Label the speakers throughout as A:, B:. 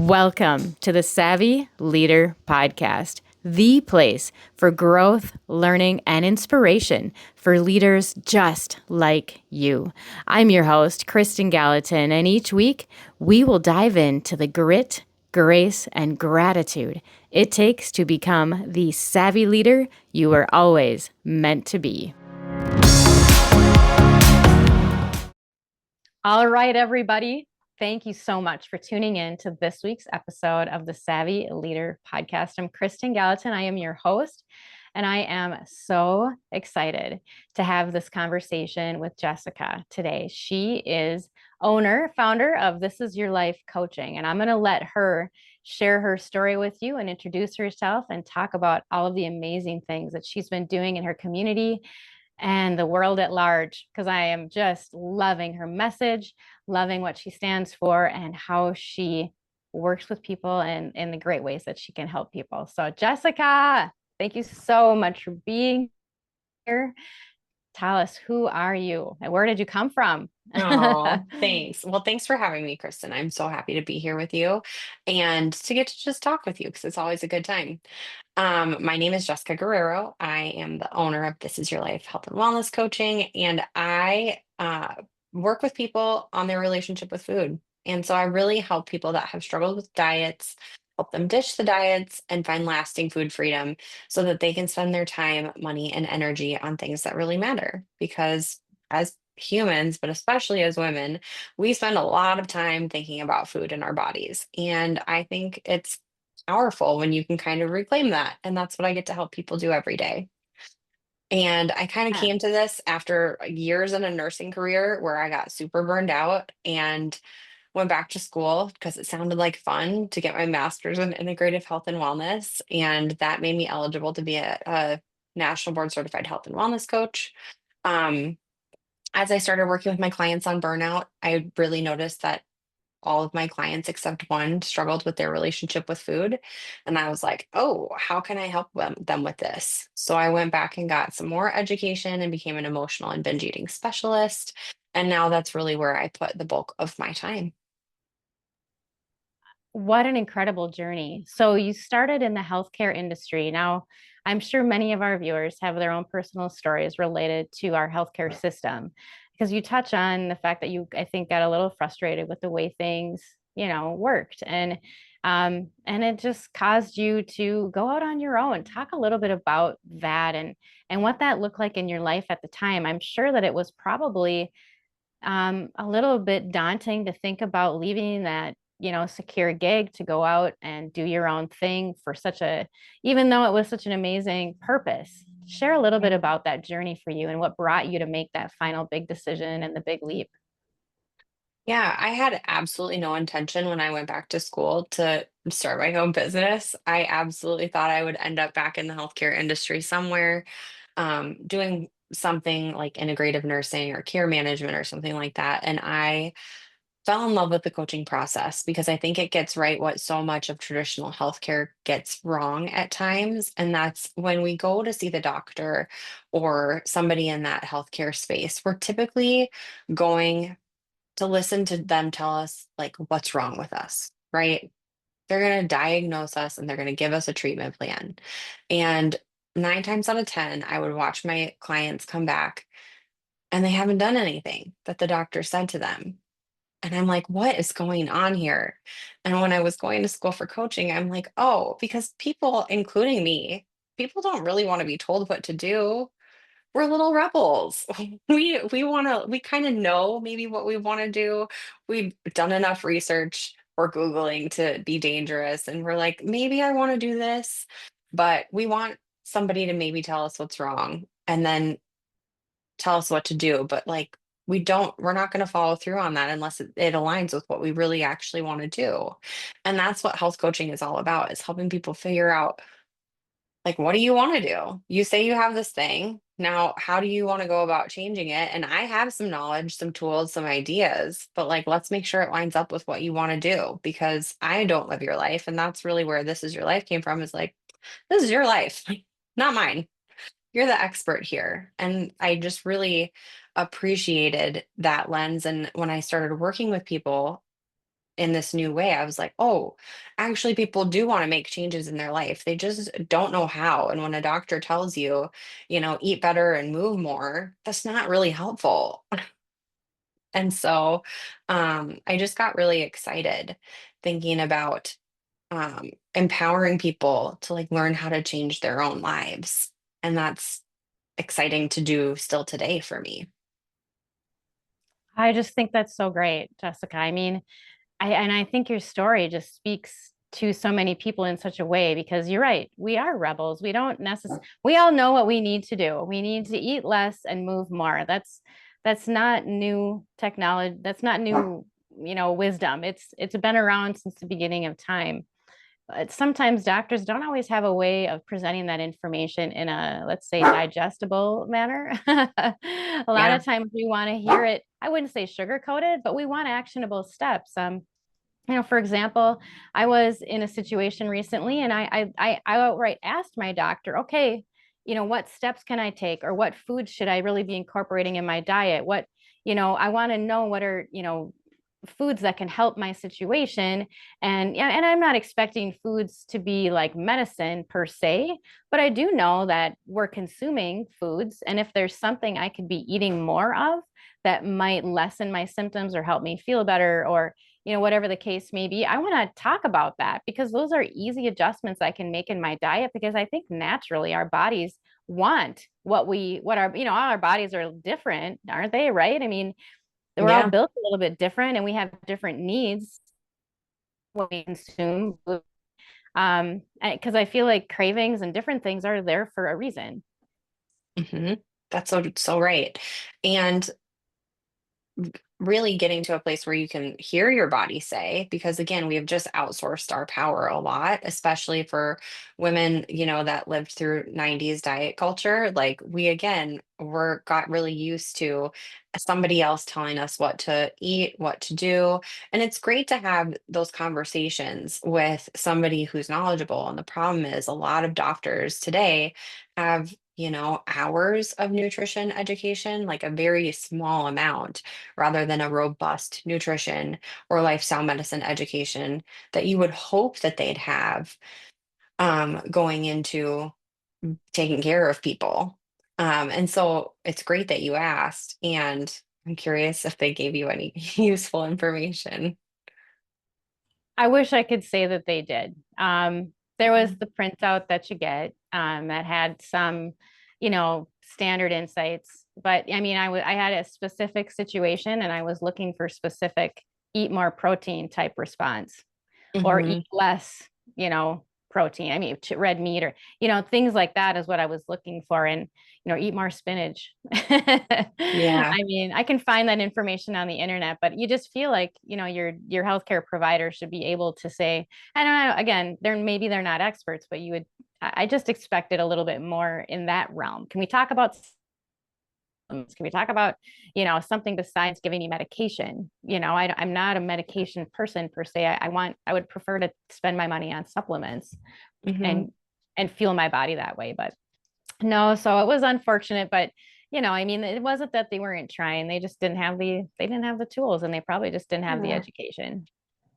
A: Welcome to the Savvy Leader Podcast, the place for growth, learning, and inspiration for leaders just like you. I'm your host, Kristen Gallatin, and each week we will dive into the grit, grace, and gratitude it takes to become the savvy leader you were always meant to be. All right, everybody. Thank you so much for tuning in to this week's episode of the Savvy Leader Podcast. I'm Kristen Gallatin. I am your host, and I am so excited to have this conversation with Jessica today. She is founder of This Is Your Life Coaching, and I'm going to let her share her story with you and introduce herself and talk about all of the amazing things that she's been doing in her community and the world at large, because I am just loving her message, loving what she stands for, and how she works with people and in the great ways that she can help people. So, Jessica, thank you so much for being here. Tell us, who are you and where did you come from?
B: Oh, thanks. Well, thanks for having me, Kristen. I'm so happy to be here with you and to get to just talk with you because it's always a good time. My name is Jessica Guerrero. I am the owner of This Is Your Life Health and Wellness Coaching, and I work with people on their relationship with food. And so I really help people that have struggled with diets, help them ditch the diets and find lasting food freedom so that they can spend their time, money, and energy on things that really matter. Because as humans, but especially as women, we spend a lot of time thinking about food in our bodies. And I think it's powerful when you can kind of reclaim that. And that's what I get to help people do every day. And I kind of
A: Yeah.
B: came to this after years in a nursing career where I got super burned out and went back to school because it sounded like fun to get my master's in integrative health and wellness. And that made me eligible to be a national board certified health and wellness coach. Um, as I started working with my clients on burnout, I really noticed that all of my clients except one struggled with their relationship with food. And I was like, oh, how can I help them with this? So I went back and got some more education and became an emotional and binge eating specialist. And now that's really where I put the bulk of my time.
A: What an incredible journey. So, you started in the healthcare industry. Now, I'm sure many of our viewers have their own personal stories related to our healthcare system because you touch on the fact that you, I think, got a little frustrated with the way things, worked. And it just caused you to go out on your own. Talk a little bit about that and what that looked like in your life at the time. I'm sure that it was probably a little bit daunting to think about leaving that, secure gig to go out and do your own thing for even though it was such an amazing purpose. Share a little bit
B: Mhm.
A: about that journey for you and what brought you to make that final big decision and the big leap.
B: Yeah, I had absolutely no intention when I went back to school to start my own business. I absolutely thought I would end up back in the healthcare industry somewhere, doing something like integrative nursing or care management or something like that. And I fell in love with the coaching process because I think it gets right what so much of traditional healthcare gets wrong at times. And that's when we go to see the doctor or somebody in that healthcare space, we're typically going to listen to them tell us like what's wrong with us, right? They're going to diagnose us and they're going to give us a treatment plan. And 9 times out of 10, I would watch my clients come back and they haven't done anything that the doctor said to them. And I'm like, what is going on here? And when I was going to school for coaching, I'm like, oh, because people, including me, people don't really want to be told what to do. We're little rebels. We kind of know maybe what we want to do. We've done enough research or Googling to be dangerous. And we're like, maybe I want to do this, but we want somebody to maybe tell us what's wrong and then tell us what to do. But like we're not going to follow through on that unless it aligns with what we really actually want to do. And that's what health coaching is all about, is helping people figure out like, what do you want to do? You say you have this thing. Now, how do you want to go about changing it? And I have some knowledge, some tools, some ideas, but like, let's make sure it lines up with what you want to do because I don't live your life. And that's really where This Is Your Life came from, is like, this is your life, not mine. You're the expert here. And I just really appreciated that lens. And when I started working with people, in this new way. I was like, oh, actually, people do want to make changes in their life. They just don't know how. And when a doctor tells you, eat better and move more, that's not really helpful. And so I just got really excited thinking about empowering people to like learn how to change their own lives. And that's exciting to do still today for me.
A: I just think that's so great, Jessica. I mean, I think your story just speaks to so many people in such a way because you're right. We are rebels. We don't necessarily, we all know what we need to do. We need to eat less and move more. That's not new technology. That's not new, wisdom. It's been around since the beginning of time. But sometimes doctors don't always have a way of presenting that information in a, let's say, digestible manner. A lot
B: Yeah.
A: of times we want to hear it, I wouldn't say sugar coated, but we want actionable steps. For example, I was in a situation recently and I outright asked my doctor, okay, what steps can I take or what foods should I really be incorporating in my diet? I want to know what are, foods that can help my situation. And yeah, and I'm not expecting foods to be like medicine per se, but I do know that we're consuming foods. And if there's something I could be eating more of that might lessen my symptoms or help me feel better or whatever the case may be, I want to talk about that because those are easy adjustments I can make in my diet because I think naturally our bodies want all our bodies are different, aren't they? Right? I mean, we're all
B: Yeah.
A: built a little bit different and we have different needs when we consume food. Because I feel like cravings and different things are there for a reason.
B: hmm That's so right. And really getting to a place where you can hear your body say, because again, we have just outsourced our power a lot, especially for women, that lived through 90s diet culture. Like we again were got really used to somebody else telling us what to eat, what to do. And it's great to have those conversations with somebody who's knowledgeable. And the problem is a lot of doctors today have hours of nutrition education, like a very small amount rather than a robust nutrition or lifestyle medicine education that you would hope that they'd have going into taking care of people. And so it's great that you asked, and I'm curious if they gave you any useful information.
A: I wish I could say that they did. There was
B: Mhm.
A: the printout that you get that had some, standard insights. But I mean, I had a specific situation and I was looking for specific eat more protein type response or eat
B: Mhm.
A: less, protein. I mean, red meat or, things like that is what I was looking for. And, eat more spinach.
B: Yeah.
A: I mean, I can find that information on the internet, but you just feel like, your healthcare provider should be able to say, I don't know, again, maybe they're not experts, but I just expected a little bit more in that realm. Can we talk about can we talk about something besides giving me medication? I'm not a medication person per se. I would prefer to spend my money on supplements
B: Mhm.
A: and fuel my body that way, but no. So it was unfortunate, but I mean, it wasn't that they weren't trying. They just didn't have the tools, and they probably just didn't have the
B: Yeah.
A: education,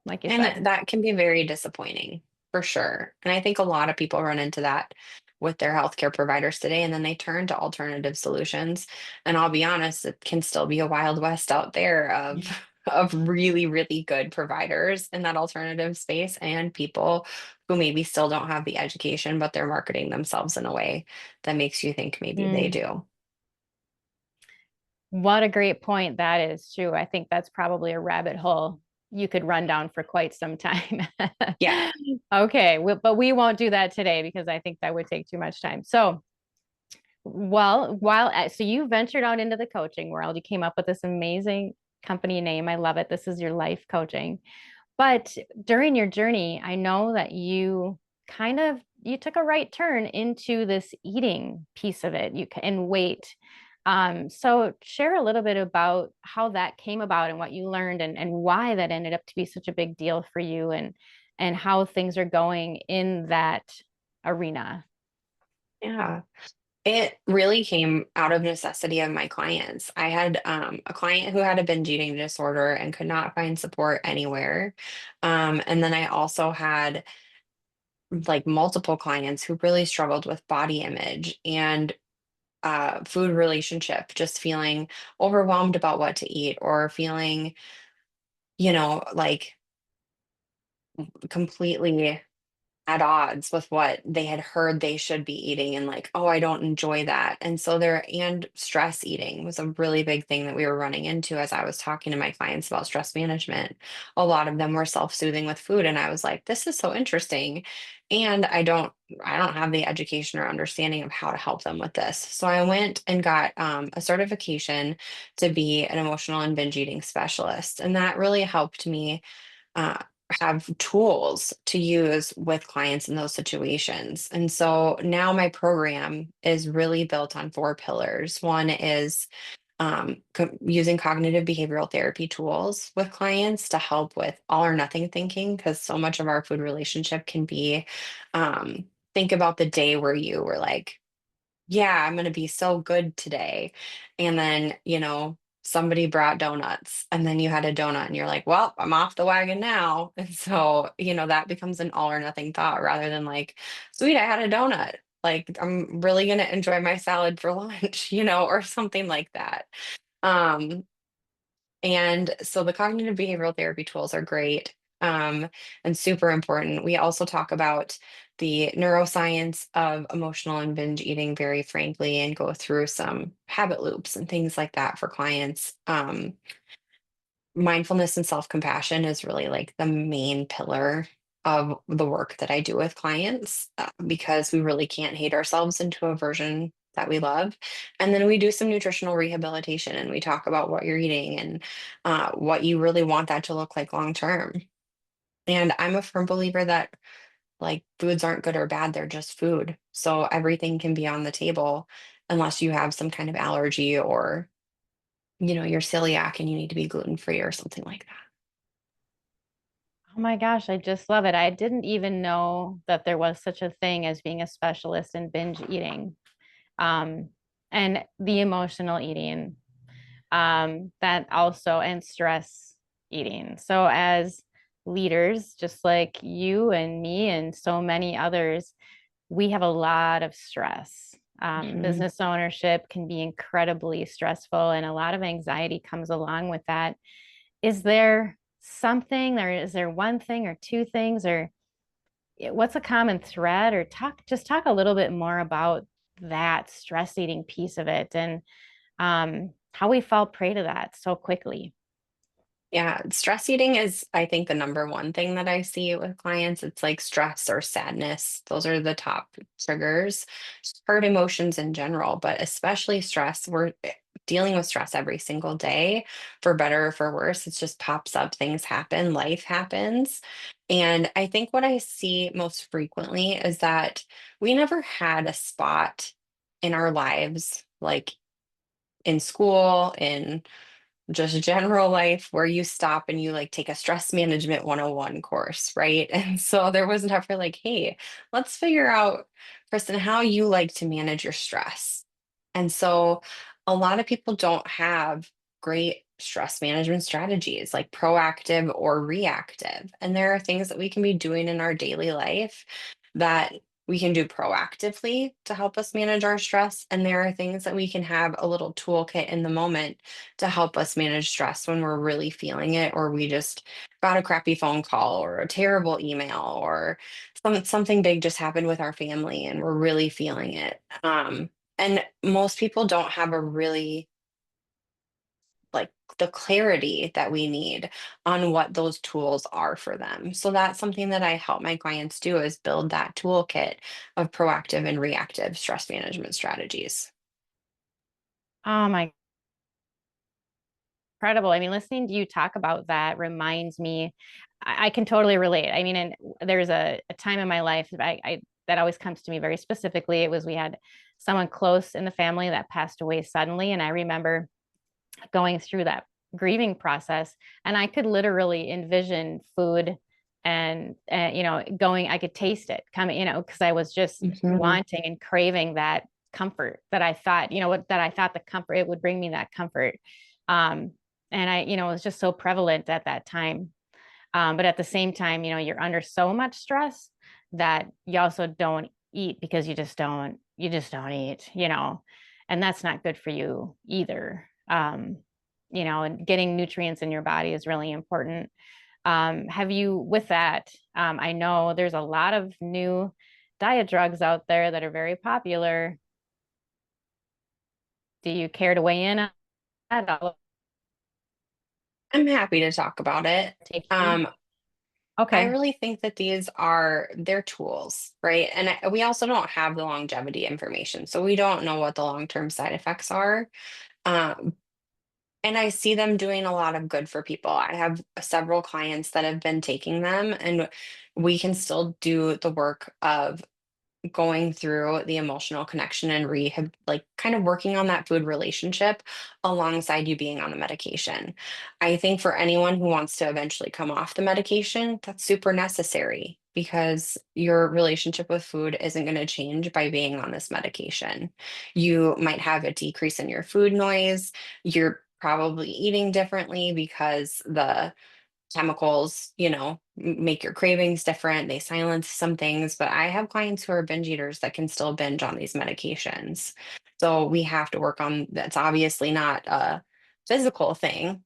A: like you said.
B: And that can be very disappointing for sure. And I think a lot of people run into that with their healthcare providers today, and then they turn to alternative solutions. And I'll be honest, it can still be a wild west out there of of really, really good providers in that alternative space and people who maybe still don't have the education, but they're marketing themselves in a way that makes you think maybe they
A: Mm.
B: do.
A: What a great point. That is true. I think that's probably a rabbit hole you could run down for quite some time.
B: Yeah.
A: Okay, but we won't do that today because I think that would take too much time. So, so you ventured out into the coaching world, you came up with this amazing company name. I love it. This is your life coaching. But during your journey, I know that you took a right turn into this eating piece of it. And weight. So share a little bit about how that came about and what you learned and why that ended up to be such a big deal for you and how things are going in that arena.
B: Yeah. It really came out of necessity of my clients. I had a client who had a binge eating disorder and could not find support anywhere. And then I also had like multiple clients who really struggled with body image and food relationship, just feeling overwhelmed about what to eat or feeling, like completely at odds with what they had heard they should be eating and like, oh, I don't enjoy that. And so and stress eating was a really big thing that we were running into as I was talking to my clients about stress management. A lot of them were self-soothing with food. And I was like, this is so interesting. And I don't have the education or understanding of how to help them with this. So I went and got a certification to be an emotional and binge eating specialist. And that really helped me uh, have tools to use with clients in those situations. And so now my program is really built on four pillars. One is using cognitive behavioral therapy tools with clients to help with all or nothing thinking, because so much of our food relationship can be think about the day where you were like, yeah, I'm gonna be so good today. And then, somebody brought donuts and then you had a donut and you're like, well, I'm off the wagon now. And so, that becomes an all or nothing thought rather than like, sweet, I had a donut. Like I'm really gonna enjoy my salad for lunch, or something like that. Um, and so the cognitive behavioral therapy tools are great and super important. We also talk about the neuroscience of emotional and binge eating very frankly and go through some habit loops and things like that for clients. Mindfulness and self-compassion is really like the main pillar of the work that I do with clients because we really can't hate ourselves into a version that we love. And then we do some nutritional rehabilitation and we talk about what you're eating and what you really want that to look like long term. And I'm a firm believer that like foods aren't good or bad, they're just food. So everything can be on the table unless you have some kind of allergy or you're celiac and you need to be gluten free or something like that.
A: Oh my gosh, I just love it. I didn't even know that there was such a thing as being a specialist in binge eating, um, and the emotional eating, that also, and stress eating. So, as leaders, just like you and me and so many others, we have a lot of stress.
B: Mhm.
A: Business ownership can be incredibly stressful, and a lot of anxiety comes along with that. Is there something, or is there one thing or two things, or what's a common thread, or just talk a little bit more about that stress eating piece of it, and how we fall prey to that so quickly.
B: Yeah, stress eating is, I think, the number one thing that I see with clients. It's like stress or sadness. Those are the top triggers. Hurt emotions in general, but especially stress. We're dealing with stress every single day, for better or for worse. It just pops up, things happen, life happens. And I think what I see most frequently is that we never had a spot in our lives, like in school, in just general life where you stop and you like take a stress management 101 course, right? And so there was never like, hey, let's figure out, Kristen, how you like to manage your stress. And so a lot of people don't have great stress management strategies, like proactive or reactive. And there are things that we can be doing in our daily life that we can do proactively to help us manage our stress. And there are things that we can have a little toolkit in the moment to help us manage stress when we're really feeling it, or we just got a crappy phone call or a terrible email or something big just happened with our family and we're really feeling it. And most people don't have a really like the clarity that we need on what those tools are for them. So that's something that I help my clients do is build that toolkit of proactive and reactive stress management strategies.
A: Oh my, incredible. I mean, listening to you talk about that reminds me, I can totally relate. I mean, and there's a time in my life that that always comes to me very specifically. It was, we had someone close in the family that passed away suddenly. And I remember going through that grieving process, and I could literally envision food and, going, I could taste it coming, because I was just
B: Mhm.
A: wanting and craving that comfort that I thought, that I thought the comfort, it would bring me that comfort. Um, and it was just so prevalent at that time. But at the same time, you're under so much stress that you also don't eat because you just don't eat, and that's not good for you either. And getting nutrients in your body is really important. With that, I know there's a lot of new diet drugs out there that are very popular. Do you care to weigh in on that? I'll
B: I'm happy to talk about it.
A: take you.
B: Um, I
A: Okay.
B: really think that these are their tools, right? And we also don't have the longevity information, so we don't know what the long-term side effects are. Um, and I see them doing a lot of good for people. I have several clients that have been taking them, and we can still do the work of going through the emotional connection and rehab, like kind of working on that food relationship alongside you being on the medication. I think for anyone who wants to eventually come off the medication, that's super necessary because your relationship with food isn't going to change by being on this medication. You might have a decrease in your food noise. You're probably eating differently because the chemicals, make your cravings different. They silence some things, but I have clients who are binge eaters that can still binge on these medications. So we have to work on that's obviously not a physical thing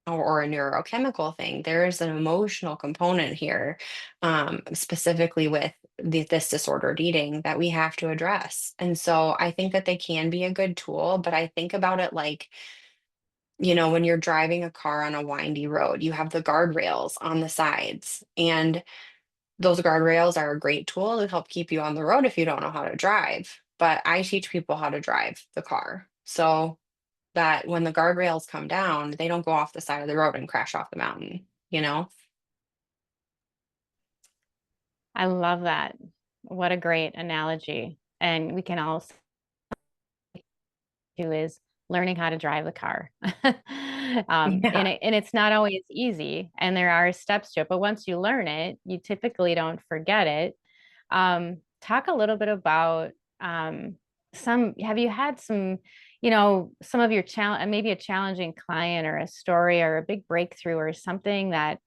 B: or a neurochemical thing. There is an emotional component here, specifically with this disordered eating that we have to address. And so I think that they can be a good tool, but I think about it like, when you're driving a car on a windy road, you have the guardrails on the sides, and those guardrails are a great tool to help keep you on the road if you don't know how to drive. But I teach people how to drive the car so that when the guardrails come down, they don't go off the side of the road and crash off the mountain, you know?
A: I love that. What a great analogy. And we can also do is learning how to drive the car. And
B: Yeah.
A: it's not always easy, and there are steps to it, but once you learn it, you typically don't forget it. Talk a little bit about have you had some of your challenge, maybe a challenging client or a story or a big breakthrough or something that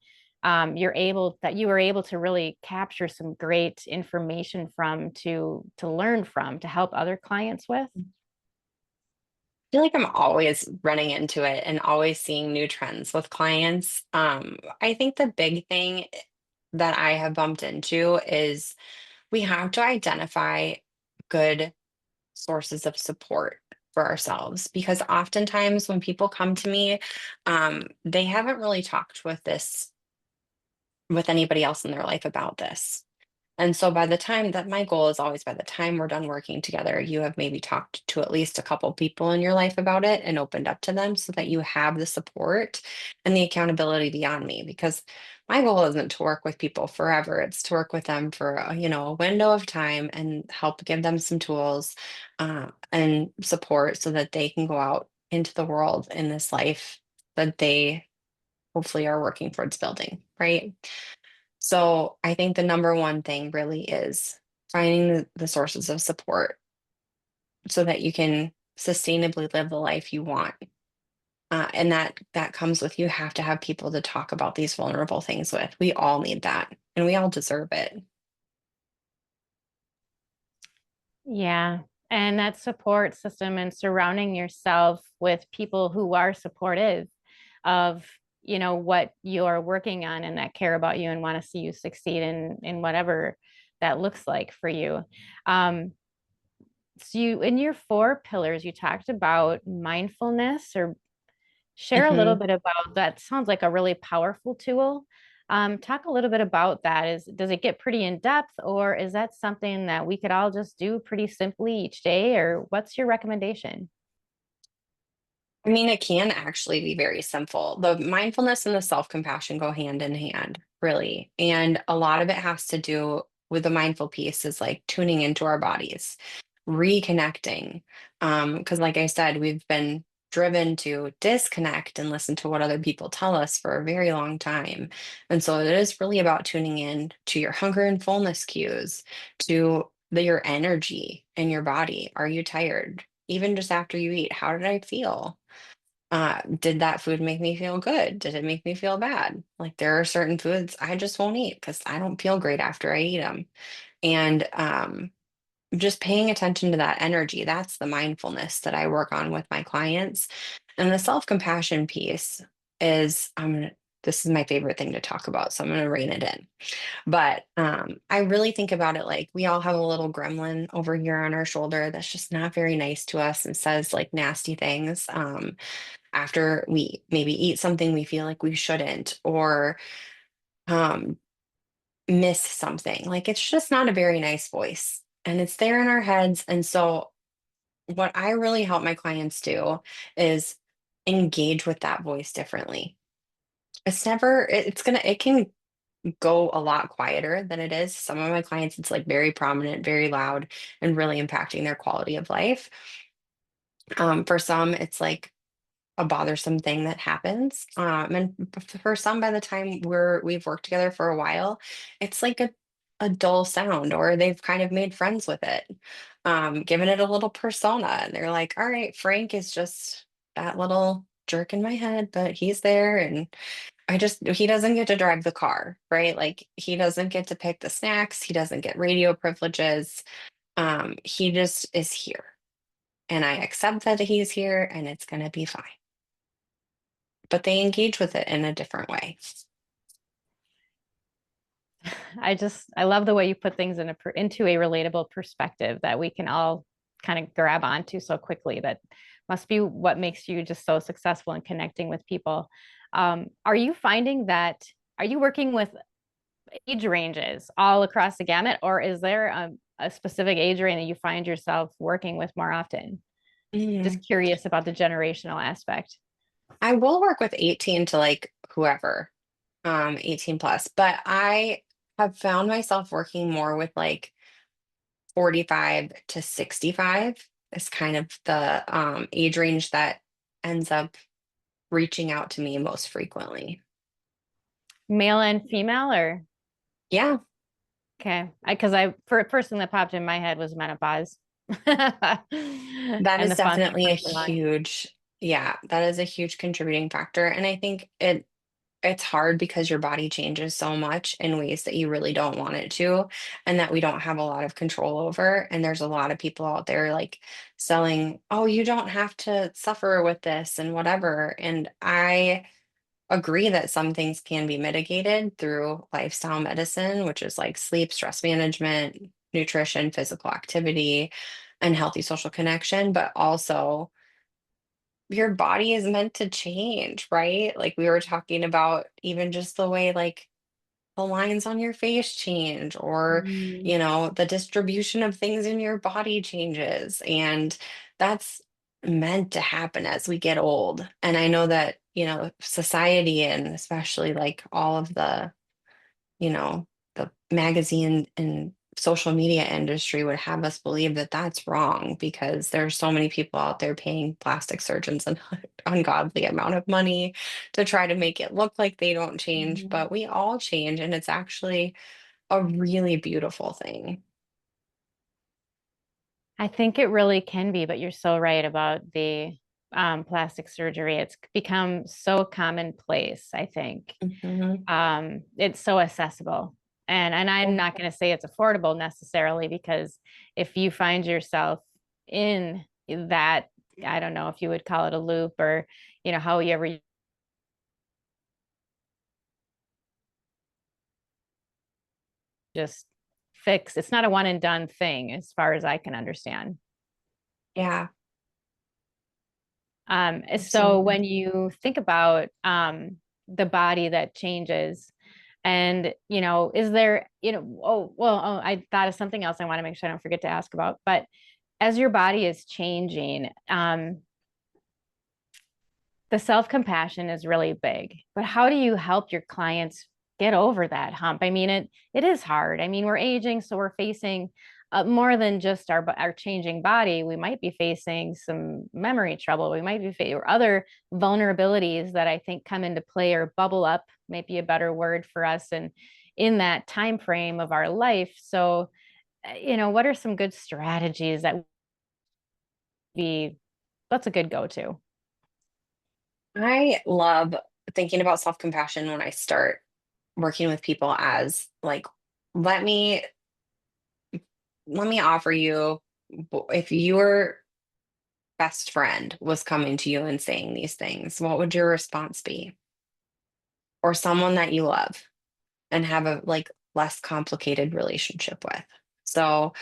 A: you were able to really capture some great information from to learn from to help other clients with?
B: Feel like I'm always running into it and always seeing new trends with clients. I think the big thing that I have bumped into is we have to identify good sources of support for ourselves because oftentimes when people come to me, they haven't really talked with anybody else in their life about this. And so by the time that my goal is always by the time we're done working together, you have maybe talked to at least a couple people in your life about it and opened up to them so that you have the support and the accountability beyond me. Because my goal isn't to work with people forever. It's to work with them for a window of time and help give them some tools and support so that they can go out into the world in this life that they hopefully are working towards building, right? So I think the number one thing really is finding the sources of support so that you can sustainably live the life you want. And that comes with you have to have people to talk about these vulnerable things with. We all need that, and we all deserve it.
A: Yeah. And that support system and surrounding yourself with people who are supportive of, what you're working on and that care about you and want to see you succeed in whatever that looks like for you. So in your four pillars, you talked about mindfulness, or share a little
B: Mhm.
A: bit about that. Sounds like a really powerful tool. Talk a little bit about that. Does it get pretty in depth, or is that something that we could all just do pretty simply each day, or what's your recommendation?
B: I mean, it can actually be very simple. The mindfulness and the self compassion go hand in hand, really. And a lot of it has to do with the mindful piece is like tuning into our bodies, reconnecting. Because, like I said, we've been driven to disconnect and listen to what other people tell us for a very long time. And so it is really about tuning in to your hunger and fullness cues, to your energy in your body. Are you tired? Even just after you eat, how did I feel? Did that food make me feel good? Did it make me feel bad? Like there are certain foods I just won't eat because I don't feel great after I eat them. And just paying attention to that energy, that's the mindfulness that I work on with my clients. And the self-compassion piece is this is my favorite thing to talk about, so I'm going to rein it in. But I really think about it like we all have a little gremlin over here on our shoulder that's just not very nice to us and says like nasty things. After we maybe eat something we feel like we shouldn't, or um, miss something. Like it's just not a very nice voice. And it's there in our heads. And so, what I really help my clients do is engage with that voice differently. It can go a lot quieter than it is. Some of my clients, it's like very prominent, very loud, and really impacting their quality of life. For some, it's like a bothersome thing that happens. For some, by the time we've worked together for a while, it's like a dull sound, or they've kind of made friends with it, given it a little persona. And they're like, all right, Frank is just that little jerk in my head, but he's there. And he doesn't get to drive the car, right? Like he doesn't get to pick the snacks. He doesn't get radio privileges. He just is here. And I accept that he's here and it's going to be fine, but they engage with it in a different way.
A: I love the way you put things into a relatable perspective that we can all kind of grab onto so quickly. That must be what makes you just so successful in connecting with people. Are you finding that, are you working with age ranges all across the gamut, or is there a specific age range that you find yourself working with more often?
B: Mm.
A: Just curious about the generational aspect.
B: I will work with 18 to like whoever, 18 plus, but I have found myself working more with like 45 to 65 is kind of the age range that ends up reaching out to me most frequently.
A: Male and female, or
B: Yeah,
A: okay? Because first thing that popped in my head was menopause,
B: that
A: and
B: is
A: the fun
B: definitely a
A: line.
B: huge, yeah, that is a huge contributing factor. And I think it's hard because your body changes so much in ways that you really don't want it to, and that we don't have a lot of control over. And there's a lot of people out there like selling, oh, you don't have to suffer with this and whatever. And I agree that some things can be mitigated through lifestyle medicine, which is like sleep, stress management, nutrition, physical activity, and healthy social connection. But also, your body is meant to change, right? Like we were talking about, even just the way like the lines on your face change, or
A: Mm.
B: the distribution of things in your body changes, and that's meant to happen as we get old. And I know that society, and especially like all of the magazine and social media industry would have us believe that that's wrong, because there's so many people out there paying plastic surgeons an ungodly amount of money to try to make it look like they don't change,
A: Mhm.
B: but we all change, and it's actually a really beautiful thing.
A: I think it really can be, but you're so right about the plastic surgery. It's become so commonplace, I think.
B: Mhm.
A: It's so accessible. And I'm not going to say it's affordable necessarily, because if you find yourself in that, I don't know if you would call it a loop, or, however you just fix, it's not a one and done thing as far as I can understand.
B: Yeah,
A: So when
B: absolutely.
A: you think about the body that changes, and is there, I thought of something else I want to make sure I don't forget to ask about. But as your body is changing, the self-compassion is really big. But how do you help your clients get over that hump? I mean, it is hard. I mean, we're aging, so we're facing more than just our changing body. We might be facing some memory trouble. We might be or other vulnerabilities that I think come into play, or bubble up, might be a better word for us, and in that time frame of our life. So what are some good strategies be that's a good go-to?
B: I love thinking about self-compassion when I start working with people as like, let me let me offer you, if your best friend was coming to you and saying these things, what would your response be? Or someone that you love and have a like less complicated relationship with. So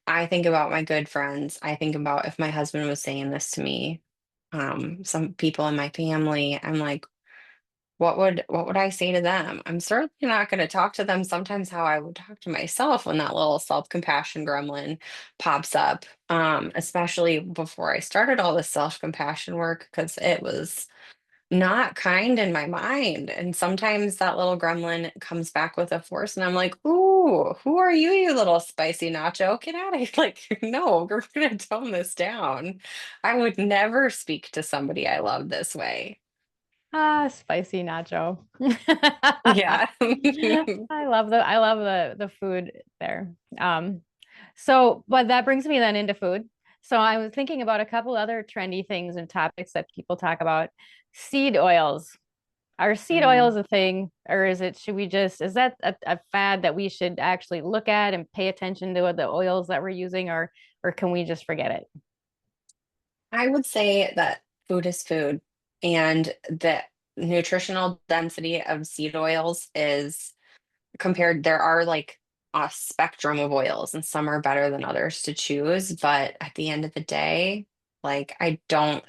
B: I think about my good friends. I think about if my husband was saying this to me, some people in my family, I'm like, what would I say to them? I'm certainly not going to talk to them sometimes how I would talk to myself when that little self-compassion gremlin pops up. Especially before I started all this self-compassion work, because it was not kind in my mind. And sometimes that little gremlin comes back with a force, and I'm like, "Ooh, who are you, you little spicy nacho? Get out of here!" Like, no, we're gonna tone this down. I would never speak to somebody I love this way.
A: Spicy nacho.
B: Yeah.
A: I love the food there. So but that brings me then into food. So I was thinking about a couple other trendy things and topics that people talk about. Seed oils. Are seed
B: Mm.
A: oils a thing, or is that a fad that we should actually look at and pay attention to the oils that we're using, or can we just forget it?
B: I would say that food is food, and the nutritional density of seed oils is compared, there are like a spectrum of oils, and some are better than others to choose. But at the end of the day, like, I don't,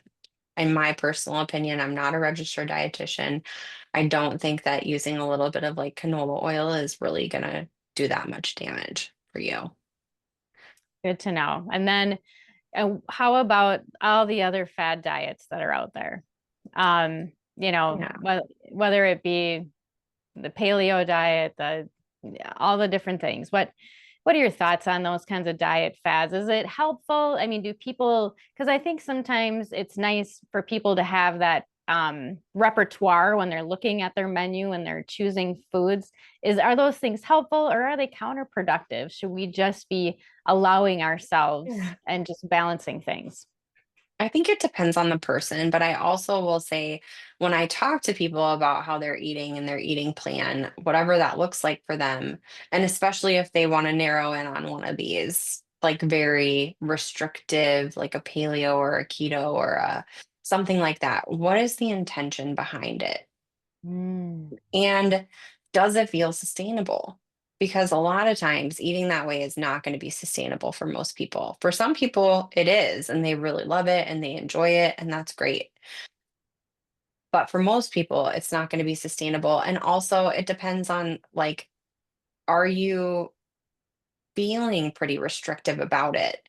B: in my personal opinion, I'm not a registered dietitian. I don't think that using a little bit of like canola oil is really gonna do that much damage for you.
A: Good to know. And then how about all the other fad diets that are out there?
B: Yeah.
A: Whether it be the paleo diet, all the different things. What are your thoughts on those kinds of diet fads? Is it helpful? I mean, do people, because I think sometimes it's nice for people to have that repertoire when they're looking at their menu and they're choosing foods. Are those things helpful, or are they counterproductive? Should we just be allowing ourselves
B: Yeah.
A: and just balancing things?
B: I think it depends on the person, but I also will say when I talk to people about how they're eating and their eating plan, whatever that looks like for them, and especially if they want to narrow in on one of these, like very restrictive, like a paleo or a keto or a something like that, what is the intention behind it?
A: Mm.
B: And does it feel sustainable? Because a lot of times eating that way is not going to be sustainable for most people. For some people, it is, and they really love it and they enjoy it, and that's great. But for most people, it's not going to be sustainable. And also, it depends on like, are you feeling pretty restrictive about it?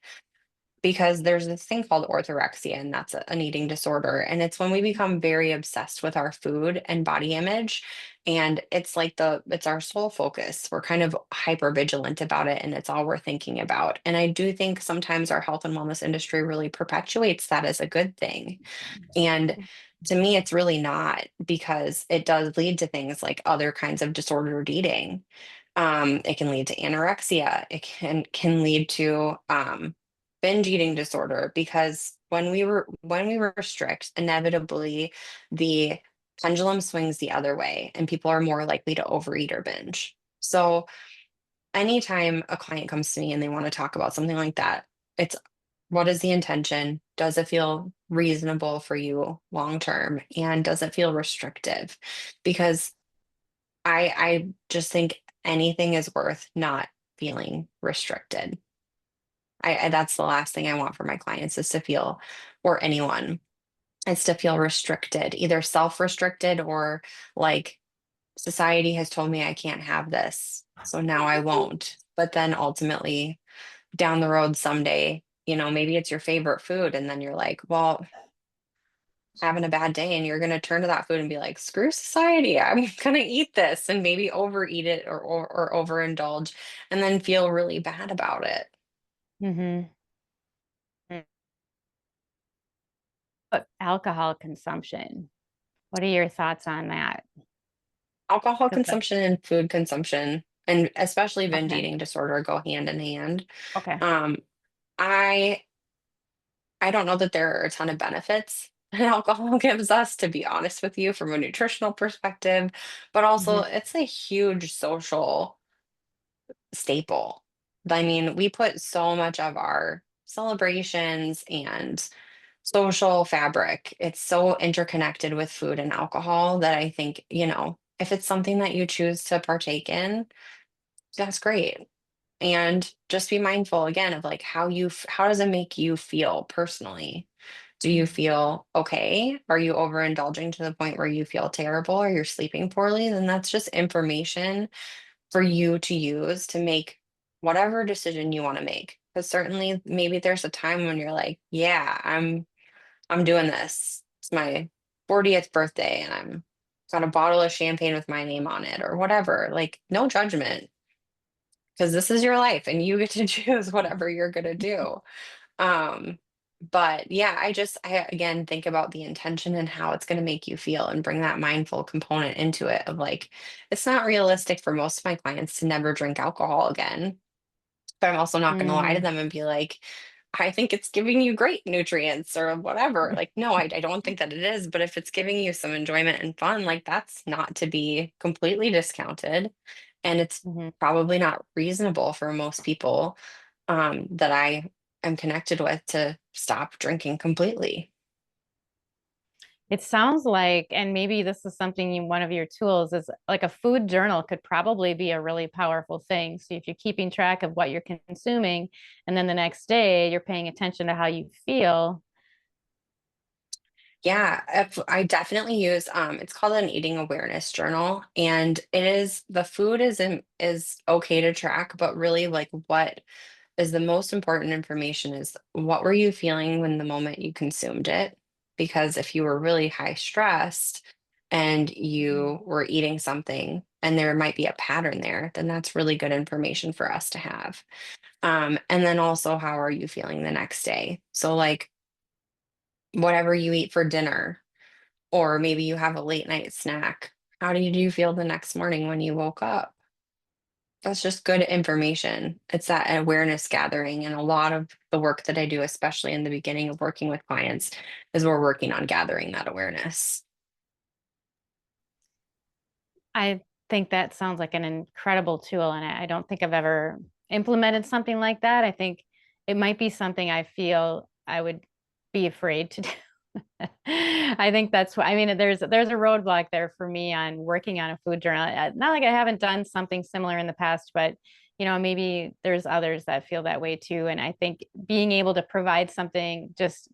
B: Because there's this thing called orthorexia, and that's an eating disorder, and it's when we become very obsessed with our food and body image, and it's like it's our sole focus. We're kind of hyper vigilant about it, and it's all we're thinking about. And I do think sometimes our health and wellness industry really perpetuates that as a good thing, and to me it's really not, because it does lead to things like other kinds of disordered eating. It can lead to anorexia. It can lead to binge eating disorder, because when we restrict, inevitably the pendulum swings the other way, and people are more likely to overeat or binge. So anytime a client comes to me and they want to talk about something like that, it's, what is the intention? Does it feel reasonable for you long term? And does it feel restrictive? Because I just think anything is worth not feeling restricted. That's the last thing I want for my clients is to feel, or anyone, is to feel restricted, either self-restricted or like society has told me I can't have this, so now I won't. But then ultimately down the road someday, maybe it's your favorite food, and then you're like, well, having a bad day, and you're going to turn to that food and be like, screw society, I'm going to eat this, and maybe overeat it, or overindulge, and then feel really bad about it.
A: Mm-hmm. But alcohol consumption, what are your thoughts on that?
B: Alcohol
A: Because
B: consumption and food consumption, and especially binge
A: Okay.
B: eating disorder go hand in hand.
A: Okay.
B: Um, I I don't know that there are a ton of benefits that alcohol gives us, to be honest with you, from a nutritional perspective, but also
A: Mhm.
B: it's a huge social staple. I mean, we put so much of our celebrations and social fabric. It's so interconnected with food and alcohol that I think, if it's something that you choose to partake in, that's great. And just be mindful again of like how does it make you feel personally? Do you
A: Mhm.
B: feel okay? Are you overindulging to the point where you feel terrible or you're sleeping poorly? Then that's just information for you to use to make whatever decision you want to make. Because certainly maybe there's a time when you're like, yeah, I'm doing this. It's my 40th birthday and I'm got a bottle of champagne with my name on it or whatever. Like no judgment because this is your life and you get to choose whatever you're going to do. Um, but yeah, I again think about the intention and how it's going to make you feel and bring that mindful component into it of like, it's not realistic for most of my clients to never drink alcohol again. But I'm also not going to lie to
A: Mm.
B: them and be like, I think it's giving you great nutrients or whatever. Like, no, I don't think that it is. But if it's giving you some enjoyment and fun, like that's not to be completely discounted. And it's
A: Mhm.
B: probably not reasonable for most people that I am connected with to stop drinking completely.
A: It sounds like, and maybe this is something one of your tools is like a food journal could probably be a really powerful thing. So if you're keeping track of what you're consuming, and then the next day you're paying attention to how you feel.
B: Yeah, I definitely use it's called an eating awareness journal and it is the food is okay to track, but really like what is the most important information is what were you feeling when the moment you consumed it? Because if you were really high stressed and
A: Mhm.
B: you were eating something and there might be a pattern there, then that's really good information for us to have. And then also how are you feeling the next day? So like whatever you eat for dinner or maybe you have a late night snack. How did you feel the next morning when you woke up? That's just good information. It's that awareness gathering. And a lot of the work that I do, especially in the beginning of working with clients, is we're working on gathering that awareness.
A: I think that sounds like an incredible tool, and I don't think I've ever implemented something like that. I think it might be something I feel I would be afraid to do. I think that's what I mean. There's a roadblock there for me on working on a food journal. Not like I haven't done something similar in the past, but maybe there's others that feel that way too. And I think being able to provide something just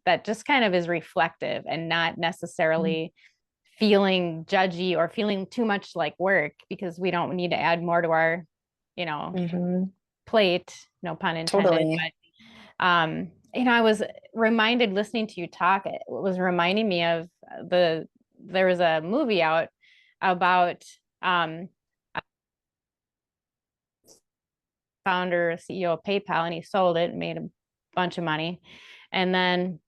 A: kind of is reflective and not necessarily feeling judgy or feeling too much like work because we don't need to add more to our, you know,
B: Mm-hmm.
A: plate, no pun intended.
B: Totally.
A: I was reminded listening to you talk, it was reminding me of there was a movie out about um founder, CEO of PayPal, and he sold it and made a bunch of money. And then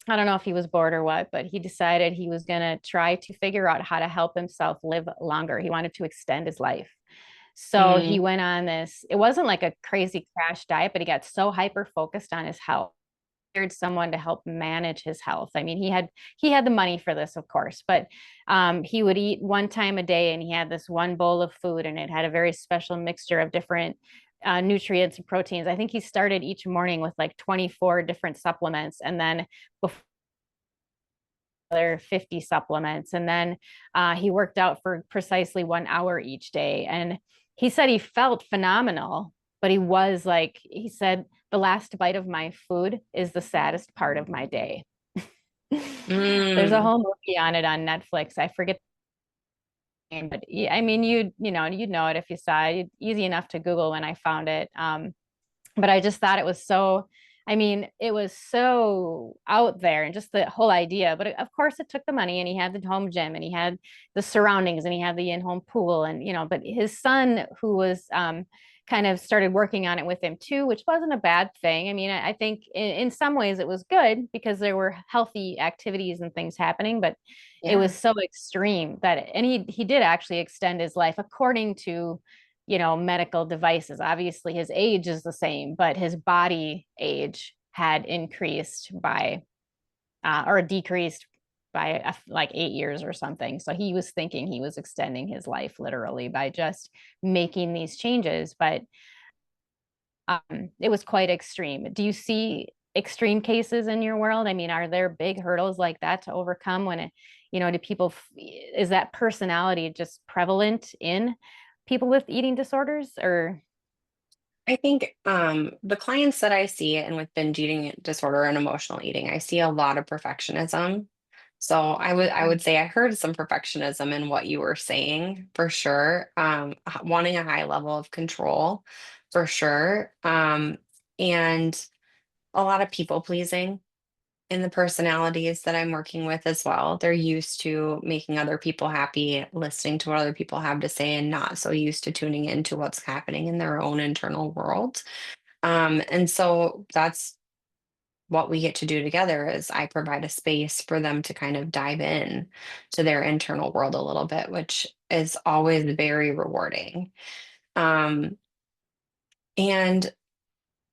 A: I don't know if he was bored or what, but he decided he was going to try to figure out how to help himself live longer. He wanted to extend his life. So he
B: Mm,
A: went on this, it wasn't like a crazy crash diet, but he got so hyper focused on his health. Hired someone to help manage his health. I mean, he had the money for this, of course, but he would eat one time a day, and he had this one bowl of food, and it had a very special mixture of different nutrients and proteins. I think he started each morning with like 24 different supplements, and then before 50 supplements. And then he worked out for precisely 1 hour each day. And he said he felt phenomenal, but he said, the last bite of my food is the saddest part of my day. There's a
B: mm,
A: whole movie on it on Netflix. I forget the name, but I mean, you'd know it if you saw it. Easy enough to Google when I found it. But I just thought it was so, I mean, it was so out there and just the whole idea. But of course, it took the money, and he had the home gym, and he had the surroundings, and he had the in-home pool, and but his son, who was kind of started working on it with him too, which wasn't a bad thing. I mean, I think in some ways it was good because there were healthy activities and things happening, but it
B: yeah.
A: was so extreme and he did actually extend his life according to medical devices. Obviously, his age is the same, but his body age had increased by or decreased by like 8 years or something. So he was thinking he was extending his life literally by just making these changes. But it was quite extreme. Do you see extreme cases in your world? I mean, are there big hurdles like that to overcome when do people, is that personality just prevalent in people with eating disorders or?
B: I think the clients that I see and with binge eating disorder and emotional eating, I see a lot of perfectionism. So I would say I heard some perfectionism in what you were saying for sure. Wanting a high level of control for sure. And a lot of people pleasing in the personalities that I'm working with as well. They're used to making other people happy, listening to what other people have to say, and not so used to tuning into what's happening in their own internal world. And so that's what we get to do together is I provide a space for them to kind of dive in to their internal world a little bit, which is always very rewarding. Um, and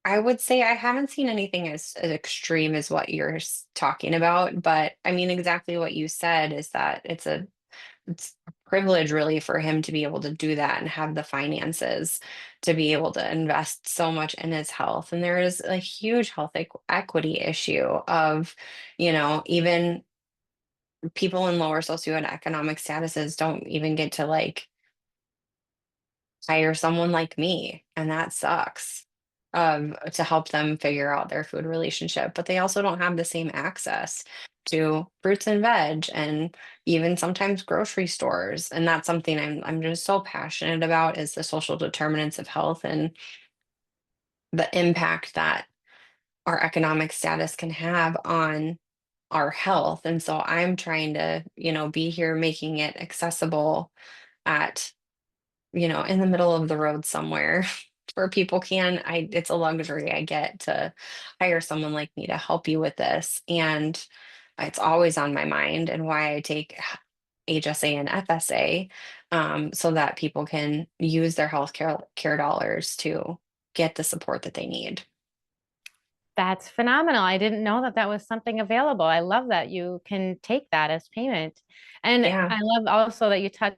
B: I would say I haven't seen anything as extreme as what you're talking about, but I mean, exactly what you said is that it's a privilege really for him to be able to do that and have the finances to be able to invest so much in his health. And there is a huge health equity issue of, even people in lower socioeconomic statuses don't even get to like hire someone like me, and that sucks. To help them figure out their food relationship, but they also don't have the same access to fruits and veg and even sometimes grocery stores. And that's something I'm just so passionate about is the social determinants of health and the impact that our economic status can have on our health. And so I'm trying to, be here making it accessible at in the middle of the road somewhere where people can. It's a luxury I get to hire someone like me to help you with this. And it's always on my mind and why I take HSA and FSA so that people can use their care dollars to get the support that they need.
A: That's phenomenal. I didn't know that that was something available. I love that you can take that as payment. And
B: Yeah,
A: I love also that you touched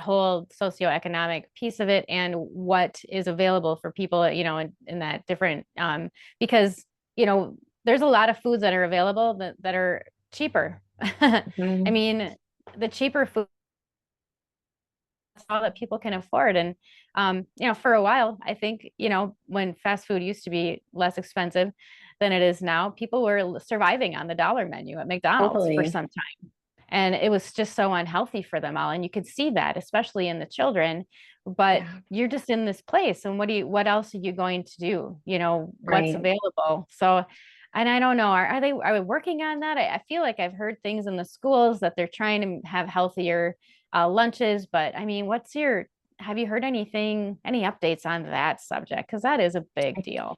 A: whole socioeconomic piece of it and what is available for people, in that different because, there's a lot of foods that are available that are cheaper. I
B: mhm,
A: mean, the cheaper food all that people can afford. And for a while, I think, when fast food used to be less expensive than it is now, people were surviving on the dollar menu at McDonald's for
B: totally.
A: some time. And it was just so unhealthy for them all. And you could see that, especially in the children. But
B: Yeah,
A: you're just in this place. And what else are you going to do? What's
B: right.
A: available. So, and I don't know, are they working on that? I feel like I've heard things in the schools that they're trying to have healthier lunches. But I mean, have you heard any updates on that subject? Because that is a big deal.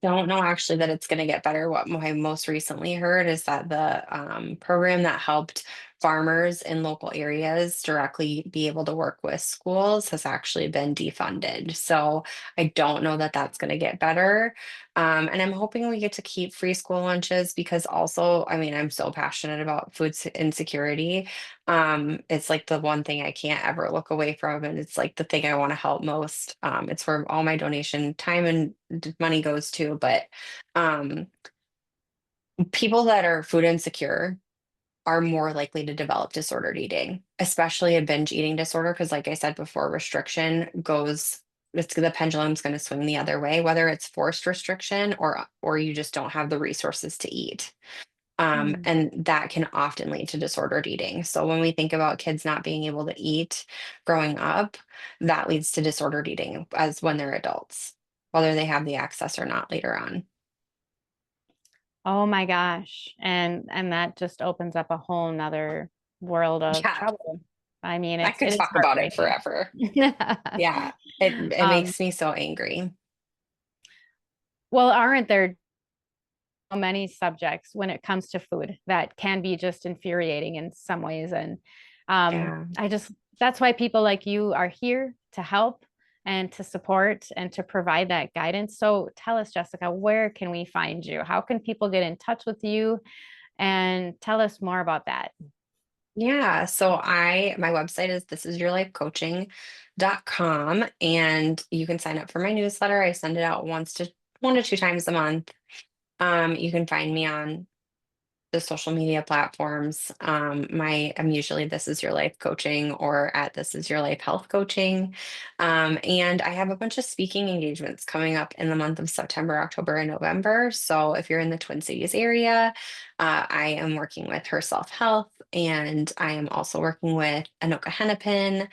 B: Don't know actually that it's going to get better. What I most recently heard is that the program that helped farmers in local areas directly be able to work with schools has actually been defunded. So I don't know that that's going to get better. And I'm hoping we get to keep free school lunches because also, I mean, I'm so passionate about insecurity. It's like the one thing I can't ever look away from, and it's like the thing I want to help most. It's where all my donation time and money goes to. But um, people that are food insecure are more likely to develop disordered eating, especially a binge eating disorder. Because, like I said before, restriction goes. The pendulum's going to swing the other way, whether it's forced restriction or you just don't have the resources to eat.
A: Mm.
B: And that can often lead to disordered eating. So when we think about kids not being able to eat growing up, that leads to disordered eating as when they're adults, whether they have the access or not later on.
A: Oh my gosh. And that just opens up a whole nother world of
B: Yeah,
A: trouble. I mean,
B: I could
A: it is
B: talk about it
A: heartbreaking.
B: forever. Yeah, it
A: Um,
B: makes me so angry.
A: well, aren't there so many subjects when it comes to food that can be just infuriating in some ways? And
B: Yeah.
A: I just that's why people like you are here to help and to support and to provide that guidance. So tell us, Jessica, where can we find you? How can people get in touch with you? And tell us more about that.
B: Yeah, so my website is thisisyourlifecoaching.com, and you can sign up for my newsletter. I send it out 1 to 2 times a month. You can find me on the social media platforms. I'm usually This Is Your Life Coaching or at This Is Your Life Health Coaching. And I have a bunch of speaking engagements coming up in the month of September, October, and November. So if you're in the Twin Cities area, I am working with Her Self Health, and I am also working with Anoka Hennepin,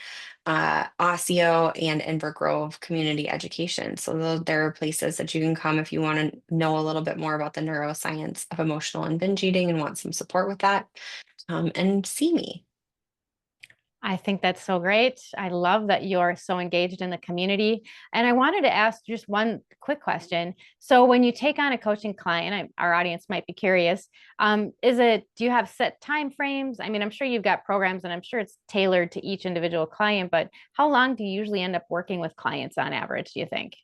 B: Osseo, and Inver Grove Community Education. So there are places that you can come if you want to know a little bit more about the neuroscience of emotional and binge eating and want some support with that, and see me.
A: I think that's so great. I love that you're so engaged in the community. And I wanted to ask just one quick question. So when you take on a coaching client, our audience might be curious, do you have set time frames? I mean, I'm sure you've got programs and I'm sure it's tailored to each individual client, but how long do you usually end up working with clients on average, do you think?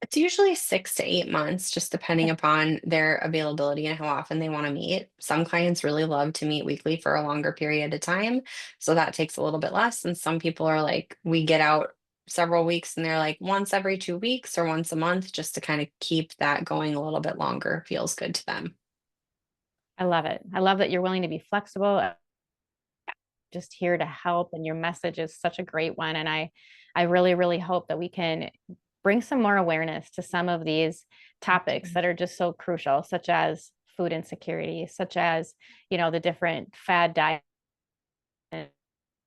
B: It's usually 6 to 8 months, just depending upon their availability and how often they want to meet. Some clients really love to meet weekly for a longer period of time, so that takes a little bit less. And some people are like, we get out several weeks and they're like once every 2 weeks or once a month, just to kind of keep that going a little bit longer feels good to them.
A: I love it. I love that you're willing to be flexible, just here to help. And your message is such a great one. And I really, really hope that we can bring some more awareness to some of these topics that are just so crucial, such as food insecurity, such as, the different fad diets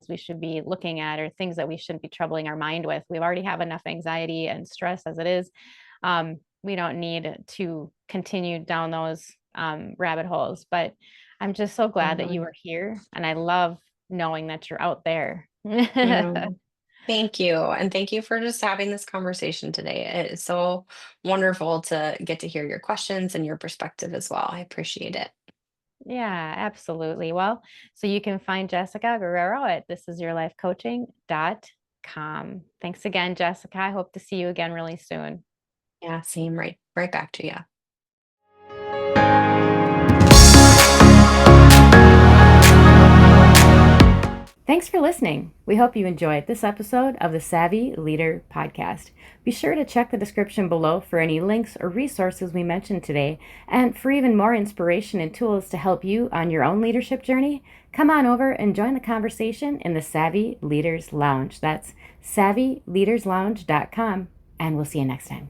A: we should be looking at, or things that we shouldn't be troubling our mind with. We already have enough anxiety and stress as it is. We don't need to continue down those rabbit holes. But I'm just so glad that you
B: Totally.
A: are here. And I love knowing that you're out there.
B: Mm. Thank you. And thank you for just having this conversation today. It is so wonderful to get to hear your questions and your perspective as well. I appreciate it.
A: Yeah, absolutely. Well, so you can find Jessica Guerrero at thisisyourlifecoaching.com. Thanks again, Jessica. I hope to see you again really soon.
B: Yeah, same, right back to you.
A: Thanks for listening. We hope you enjoyed this episode of the Savvy Leader Podcast. Be sure to check the description below for any links or resources we mentioned today. And for even more inspiration and tools to help you on your own leadership journey, come on over and join the conversation in the Savvy Leaders Lounge. That's savvyleaderslounge.com. And we'll see you next time.